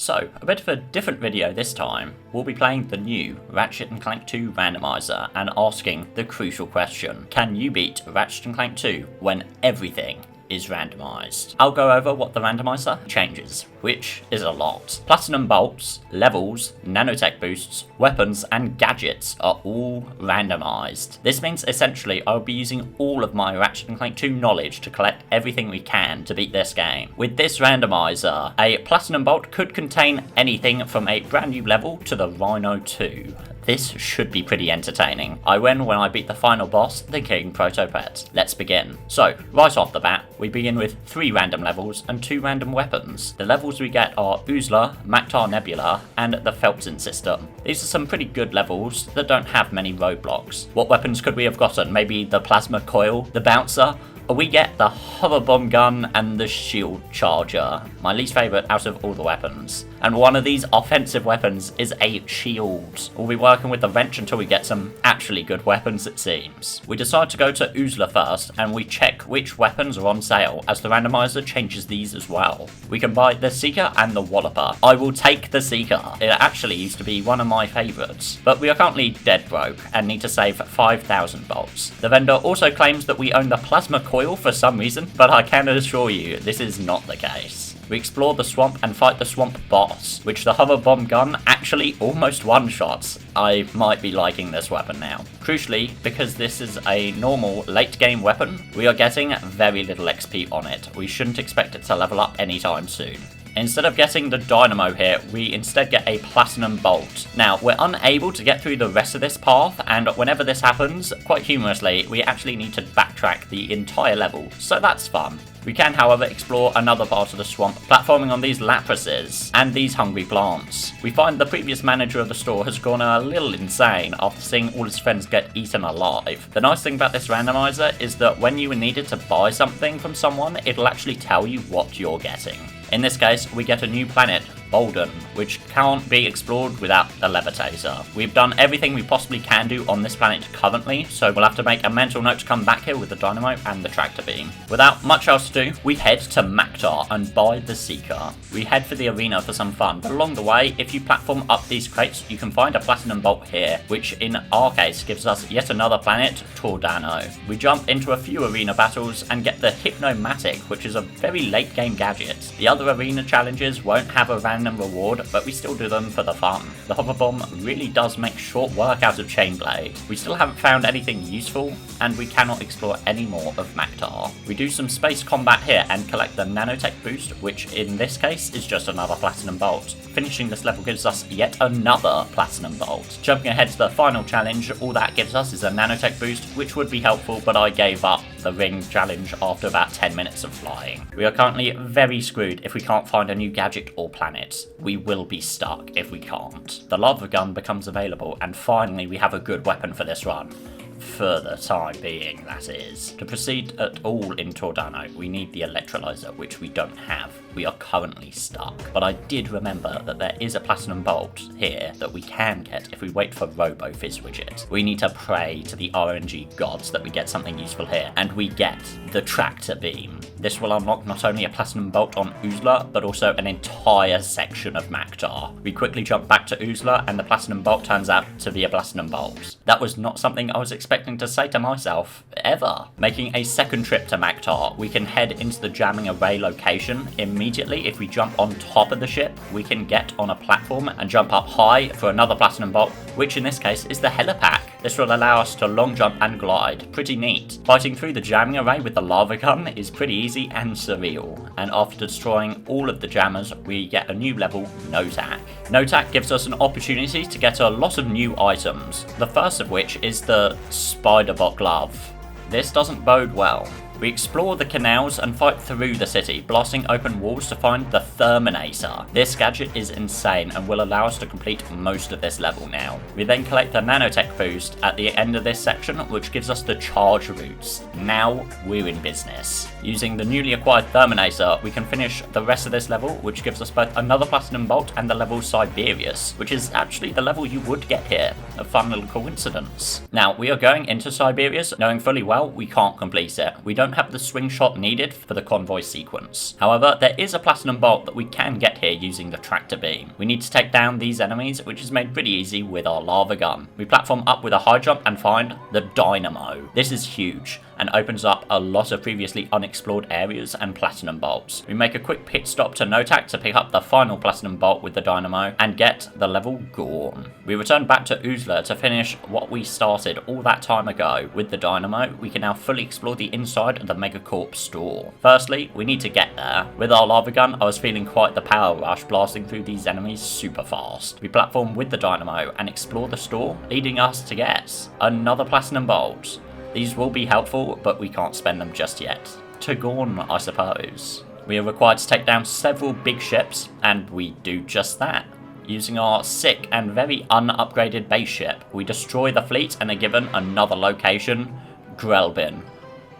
So, a bit of a different video this time. We'll be playing the new Ratchet Clank 2 randomizer and asking the crucial question: can you beat Ratchet Clank 2 when everything is randomized? I'll go over what the randomizer changes, which is a lot. Platinum bolts, levels, nanotech boosts, weapons and gadgets are all randomized. This means essentially I'll be using all of my Ratchet Clank 2 knowledge to collect everything we can to beat this game. With this randomizer, a platinum bolt could contain anything from a brand new level to the Rhino 2. This should be pretty entertaining. I win when I beat the final boss, the King Protopet. Let's begin. So, right off the bat, we begin with 3 random levels and 2 random weapons. The levels we get are Oozler, Maktar Nebula, and the Felton system. These are some pretty good levels that don't have many roadblocks. What weapons could we have gotten? Maybe the plasma coil, the bouncer? Or we get the hover bomb gun and the shield charger, my least favourite out of all the weapons. And one of these offensive weapons is a shield. We'll be working with the wrench until we get some actually good weapons, it seems. We decide to go to Oozler first, and we check which weapons are on sale, as the randomizer changes these as well. We can buy the Seeker and the Walloper. I will take the Seeker. It actually used to be one of my favourites, but we are currently dead broke and need to save 5,000 bolts. The vendor also claims that we own the plasma coil for some reason, but I can assure you this is not the case. We explore the swamp and fight the swamp boss, which the hover bomb gun actually almost one-shots. I might be liking this weapon now. Crucially, because this is a normal late game weapon, we are getting very little XP on it. We shouldn't expect it to level up anytime soon. Instead of getting the dynamo here, we instead get a platinum bolt. Now, we're unable to get through the rest of this path, and whenever this happens, quite humorously, we actually need to backtrack the entire level, so that's fun. We can, however, explore another part of the swamp, platforming on these laprases and these hungry plants. We find the previous manager of the store has gone a little insane after seeing all his friends get eaten alive. The nice thing about this randomizer is that when you are needed to buy something from someone, it'll actually tell you what you're getting. In this case, we get a new planet, Bolden, which can't be explored without the levitator. We've done everything we possibly can do on this planet currently, so we'll have to make a mental note to come back here with the dynamo and the tractor beam. Without much else to do, we head to Maktar and buy the Seeker. We head for the arena for some fun, but along the way, if you platform up these crates, you can find a platinum bolt here, which in our case gives us yet another planet, Tordano. We jump into a few arena battles and get the Hypnomatic, which is a very late game gadget. The other arena challenges won't have a random reward, but we still do them for the fun. The hover bomb really does make short work out of Chainblade. We still haven't found anything useful, and we cannot explore any more of Maktar. We do some space combat here and collect the nanotech boost, which in this case is just another platinum bolt. Finishing this level gives us yet another platinum bolt. Jumping ahead to the final challenge, all that gives us is a nanotech boost, which would be helpful, but I gave up the ring challenge after about 10 minutes of flying. We are currently very screwed if we can't find a new gadget or planet. We will be stuck if we can't. The lava gun becomes available, and finally we have a good weapon for this run. For the time being, that is. To proceed at all in Tordano, we need the electrolyzer, which we don't have. We are currently stuck. But I did remember that there is a platinum bolt here that we can get if we wait for RoboFizz widget. We need to pray to the RNG gods that we get something useful here, and we get the tractor beam. This will unlock not only a platinum bolt on Oozler, but also an entire section of Maktar. We quickly jump back to Oozler, and the platinum bolt turns out to be a platinum bolt. That was not something I was expecting to say to myself, ever. Making a second trip to Maktar, we can head into the jamming array location. Immediately, if we jump on top of the ship, we can get on a platform and jump up high for another platinum bolt, which in this case is the helipack. This will allow us to long jump and glide. Pretty neat. Fighting through the jamming array with the lava gun is pretty easy and surreal. And after destroying all of the jammers, we get a new level, No-Tack. No-Tack gives us an opportunity to get a lot of new items. The first of which is the Spiderbot glove. This doesn't bode well. We explore the canals and fight through the city, blasting open walls to find the Terminator. This gadget is insane and will allow us to complete most of this level now. We then collect the nanotech boost at the end of this section, which gives us the charge routes. Now we're in business. Using the newly acquired Terminator, we can finish the rest of this level, which gives us both another platinum bolt and the level Siberius, which is actually the level you would get here. A fun little coincidence. Now, we are going into Siberius knowing fully well we can't complete it. We don't don't have the swing shot needed for the convoy sequence. However, there is a platinum bolt that we can get here using the tractor beam. We need to take down these enemies, which is made pretty easy with our lava gun. We platform up with a high jump and find the dynamo. This is huge and opens up a lot of previously unexplored areas and platinum bolts. We make a quick pit stop to Notak to pick up the final platinum bolt with the dynamo and get the level gone. We return back to Uzla to finish what we started all that time ago. With the dynamo, we can now fully explore the inside of the Megacorp store. Firstly, we need to get there. With our lava gun, I was feeling quite the power rush, blasting through these enemies super fast. We platform with the dynamo and explore the store, leading us to get another platinum bolt. These will be helpful, but we can't spend them just yet. To Gorn, I suppose. We are required to take down several big ships, and we do just that. Using our sick and very unupgraded base ship, we destroy the fleet and are given another location, Grelbin.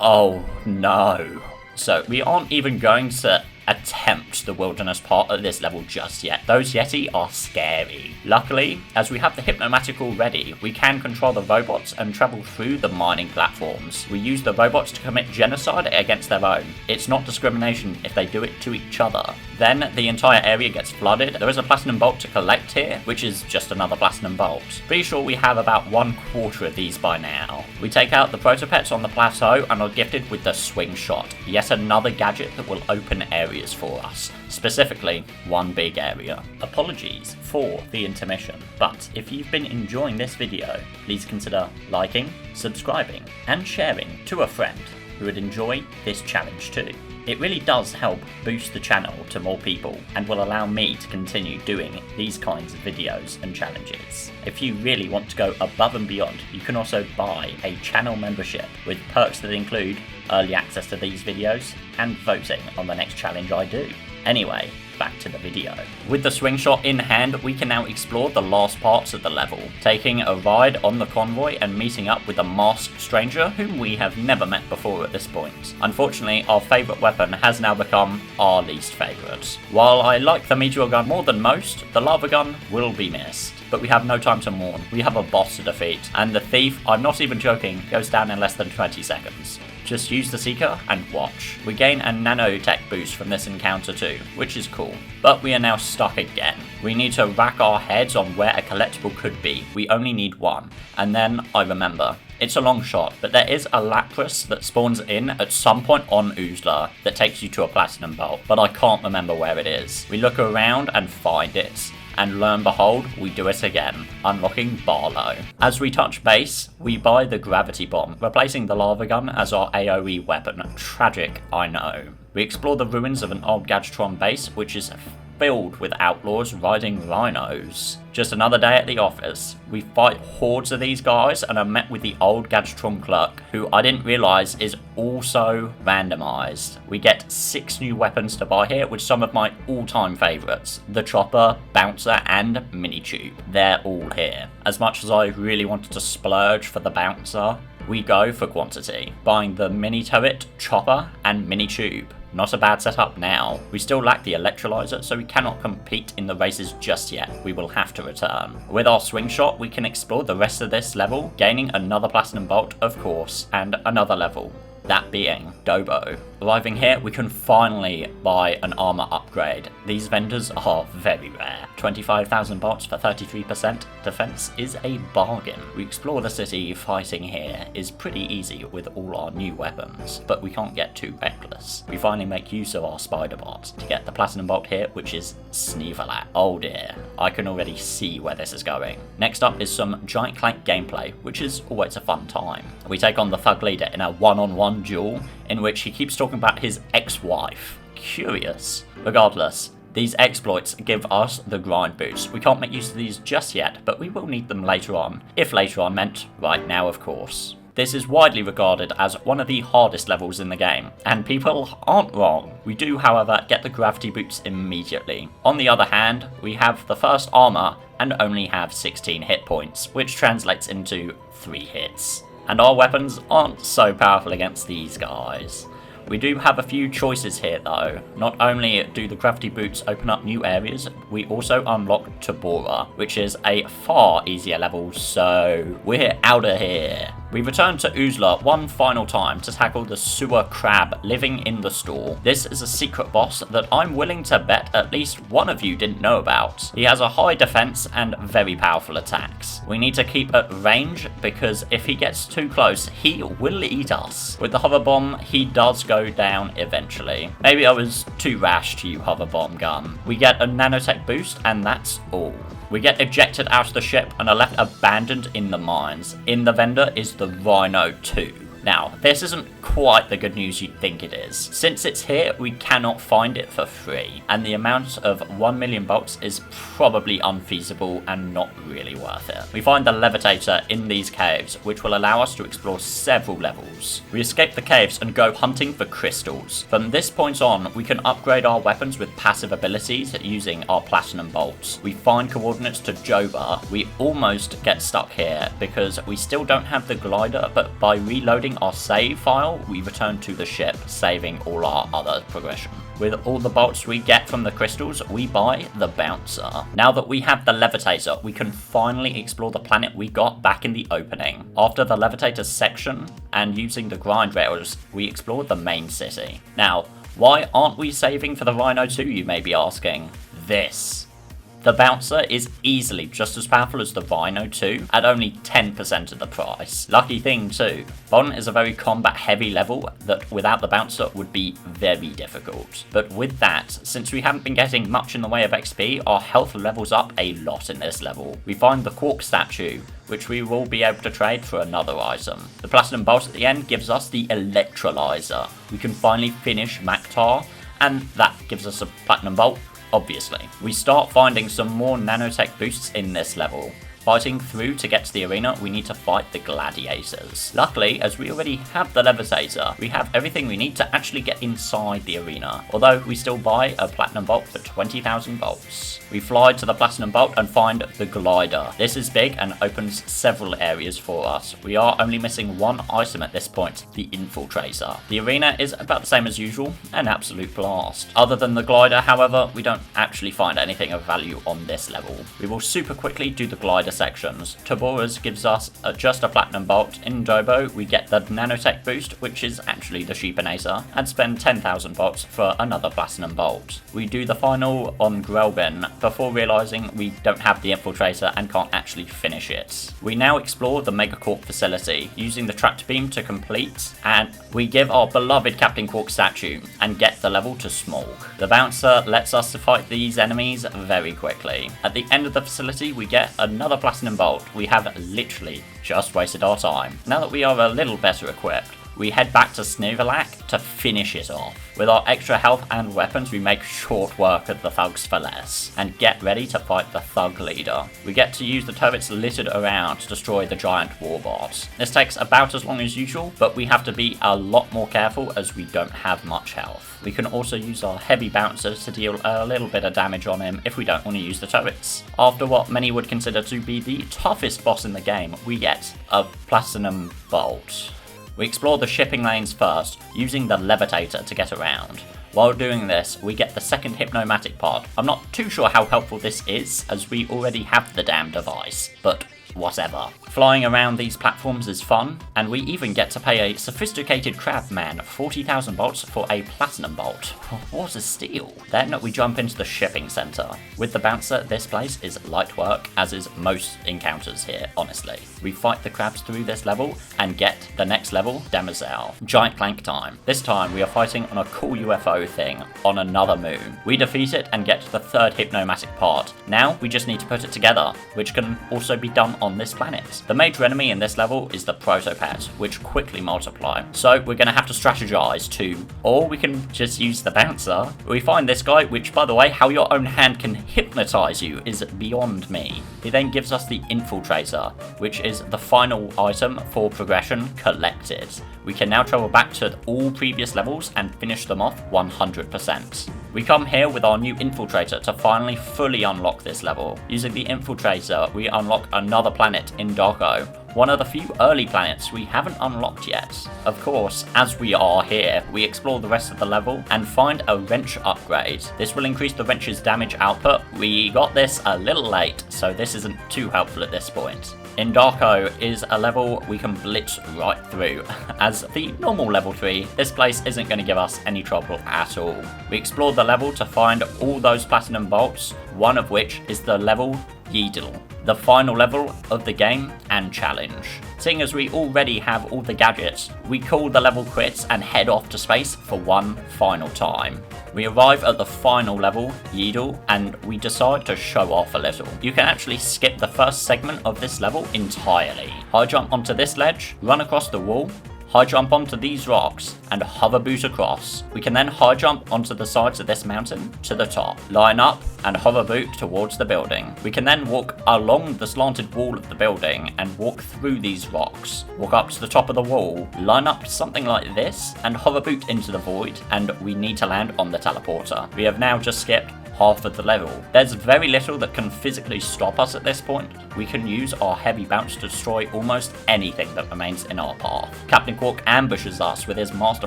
Oh no. So we aren't even going to attempt the wilderness part at this level just yet. Those Yeti are scary. Luckily, as we have the Hypnomatic already, we can control the robots and travel through the mining platforms. We use the robots to commit genocide against their own. It's not discrimination if they do it to each other. Then the entire area gets flooded. There is a platinum bolt to collect here, which is just another platinum bolt. Pretty sure we have about 1/4 of these by now. We take out the protopets on the plateau and are gifted with the swing shot, yet another gadget that will open areas for us, specifically one big area. Apologies for the intermission, but if you've been enjoying this video, please consider liking, subscribing, and sharing to a friend who would enjoy this challenge too. It really does help boost the channel to more people and will allow me to continue doing these kinds of videos and challenges. If you really want to go above and beyond, you can also buy a channel membership with perks that include early access to these videos and voting on the next challenge I do. Anyway, back to the video. With the swing shot in hand, we can now explore the last parts of the level, taking a ride on the convoy and meeting up with a masked stranger whom we have never met before at this point. Unfortunately, our favourite weapon has now become our least favourite. While I like the meteor gun more than most, the lava gun will be missed. But we have no time to mourn. We have a boss to defeat, and the thief, I'm not even joking, goes down in less than 20 seconds. Just use the Seeker and watch. We gain a nanotech boost from this encounter too, which is cool. But we are now stuck again. We need to rack our heads on where a collectible could be. We only need one. And then I remember. It's a long shot, but there is a Lapras that spawns in at some point on Uzla that takes you to a platinum bolt, but I can't remember where it is. We look around and find it. And lo and behold, we do it again, unlocking Barlow. As we touch base, we buy the gravity bomb, replacing the lava gun as our AoE weapon. Tragic, I know. We explore the ruins of an old Gadgetron base, which is filled with outlaws riding rhinos. Just another day at the office. We fight hordes of these guys and are met with the old Gadgetron clerk, who I didn't realise is also randomised. We get 6 new weapons to buy here, with some of my all-time favourites. The Chopper, Bouncer and Mini Tube. They're all here. As much as I really wanted to splurge for the Bouncer, we go for quantity, buying the Mini Turret, Chopper and Mini Tube. Not a bad setup now. We still lack the electrolyzer, so we cannot compete in the races just yet. We will have to return. With our swing shot, we can explore the rest of this level, gaining another platinum bolt, of course, and another level. That being Dobo. Arriving here, we can finally buy an armor upgrade. These vendors are very rare. 25,000 bolts for 33% defense is a bargain. We explore the city. Fighting here is pretty easy with all our new weapons, but we can't get too reckless. We finally make use of our spider bot to get the platinum bolt here, which is Sneevelat. Oh dear, I can already see where this is going. Next up is some Giant Clank gameplay, which is always a fun time. We take on the thug leader in a one-on-one duel in which he keeps talking about his ex-wife. Curious. Regardless, these exploits give us the grind boost. We can't make use of these just yet, but we will need them later on. If later on meant right now, of course. This is widely regarded as one of the hardest levels in the game, and people aren't wrong. We do, however, get the gravity boots immediately. On the other hand, we have the first armor and only have 16 hit points, which translates into 3 hits. And our weapons aren't so powerful against these guys. We do have a few choices here though. Not only do the gravity boots open up new areas, we also unlock Tabora, which is a far easier level, so we're out of here. We return to Oozler one final time to tackle the sewer crab living in the store. This is a secret boss that I'm willing to bet at least one of you didn't know about. He has a high defense and very powerful attacks. We need to keep at range because if he gets too close, he will eat us. With the hover bomb, he does go down eventually. Maybe I was too rash to use hover bomb gun. We get a nanotech boost and that's all. We get ejected out of the ship and are left abandoned in the mines. In the vendor is the Rhino 2. Now, this isn't quite the good news you'd think it is. Since it's here, we cannot find it for free, and the amount of 1 million bolts is probably unfeasible and not really worth it. We find the levitator in these caves, which will allow us to explore several levels. We escape the caves and go hunting for crystals. From this point on, we can upgrade our weapons with passive abilities using our platinum bolts. We find coordinates to Joba. We almost get stuck here because we still don't have the glider, but by reloading our save file, we return to the ship, saving all our other progression. With all the bolts we get from the crystals, we buy the bouncer. Now that we have the levitator, we can finally explore the planet we got back in the opening. After the levitator section, and using the grind rails, we explore the main city. Now, why aren't we saving for the Rhino 2, you may be asking? The bouncer is easily just as powerful as the Rhino 2 at only 10% of the price. Lucky thing too, Bon is a very combat heavy level that without the bouncer would be very difficult. But with that, since we haven't been getting much in the way of XP, our health levels up a lot in this level. We find the Quark statue, which we will be able to trade for another item. The platinum bolt at the end gives us the electrolyzer. We can finally finish Maktar, and that gives us a platinum bolt. Obviously. We start finding some more nanotech boosts in this level. Fighting through to get to the arena, we need to fight the gladiators. Luckily, as we already have the levitator, we have everything we need to actually get inside the arena, although we still buy a platinum bolt for 20,000 bolts. We fly to the platinum bolt and find the glider. This is big and opens several areas for us. We are only missing one item at this point, the Infiltrator. The arena is about the same as usual, an absolute blast. Other than the glider, however, we don't actually find anything of value on this level. We will super quickly do the glider sections. Tabora's gives us just a platinum bolt. In Dobo, we get the nanotech boost, which is actually the Sheepinator, and spend 10,000 bolts for another platinum bolt. We do the final on Grelbin before realizing we don't have the Infiltrator and can't actually finish it. We now explore the Megacorp facility using the trapped beam to complete, and we give our beloved Captain Quark statue and get the level to Smog. The bouncer lets us to fight these enemies very quickly. At the end of the facility, we get another platinum bolt. We have literally just wasted our time. Now that we are a little better equipped, we head back to Snivelak to finish it off. With our extra health and weapons, we make short work of the thugs for less, and get ready to fight the thug leader. We get to use the turrets littered around to destroy the giant warbot. This takes about as long as usual, but we have to be a lot more careful as we don't have much health. We can also use our heavy bouncers to deal a little bit of damage on him if we don't want to use the turrets. After what many would consider to be the toughest boss in the game, we get a platinum bolt. We explore the shipping lanes first, using the levitator to get around. While doing this, we get the second hypnomatic pod. I'm not too sure how helpful this is, as we already have the damn device, but whatever. Flying around these platforms is fun, and we even get to pay a sophisticated crab man 40,000 bolts for a platinum bolt. What a steal. Then we jump into the shipping center. With the bouncer, this place is light work, as is most encounters here, honestly. We fight the crabs through this level, and get the next level, Demoiselle. Giant Clank time. This time we are fighting on a cool UFO thing on another moon. We defeat it and get the third hypnomatic pod. Now we just need to put it together, which can also be done on this planet. The major enemy in this level is the protopets, which quickly multiply. So we're going to have to strategize too, or we can just use the bouncer. We find this guy, which by the way, how your own hand can hypnotize you is beyond me. He then gives us the Infiltrator, which is the final item for progression collected. We can now travel back to all previous levels and finish them off 100%. We come here with our new Infiltrator to finally fully unlock this level. Using the Infiltrator, we unlock another planet in Darko, one of the few early planets we haven't unlocked yet. Of course, as we are here, we explore the rest of the level and find a wrench upgrade. This will increase the wrench's damage output. We got this a little late, so this isn't too helpful at this point. Indarko is a level we can blitz right through. As the normal level 3, this place isn't going to give us any trouble at all. We explored the level to find all those platinum bolts, one of which is the level Yeedle, the final level of the game and challenge. Seeing as we already have all the gadgets, we call the level quits and head off to space for one final time. We arrive at the final level, Yeedle, and we decide to show off a little. You can actually skip the first segment of this level entirely. High jump onto this ledge, run across the wall, high jump onto these rocks, and hover boot across. We can then high jump onto the sides of this mountain to the top, line up, and hover boot towards the building. We can then walk along the slanted wall of the building and walk through these rocks. Walk up to the top of the wall, line up something like this, and hover boot into the void, and we need to land on the teleporter. We have now just skipped half of the level. There's very little that can physically stop us at this point. We can use our heavy bounce to destroy almost anything that remains in our path. Captain Quark ambushes us with his master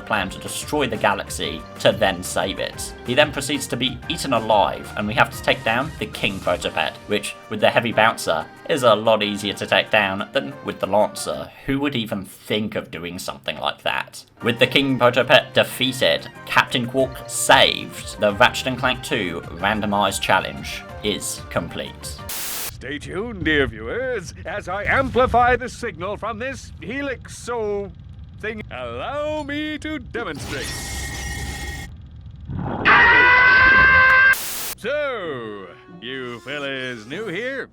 plan to destroy the galaxy to then save it. He then proceeds to be eaten alive, and we have to take down the King Protopet, which with the heavy bouncer is a lot easier to take down than with the Lancer. Who would even think of doing something like that? With the King Protopet defeated, Captain Quark saved, the Ratchet & Clank 2 randomized challenge is complete. Stay tuned, dear viewers, as I amplify the signal from this helixo thing. Allow me to demonstrate. So, you fellas new here?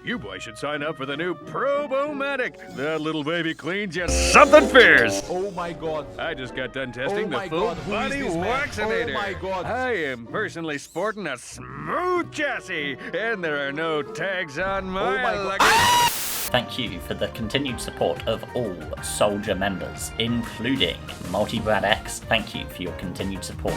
You boys should sign up for the new Probomatic. That little baby cleans you something fierce. Oh my god. I just got done testing the my full God, who body is this man? vaccinator. Oh my god. I am personally sporting a smooth chassis, and there are no tags on my my God. luggage. Thank you for the continued support of all Soldier members, including Multi Brad X. Thank you for your continued support.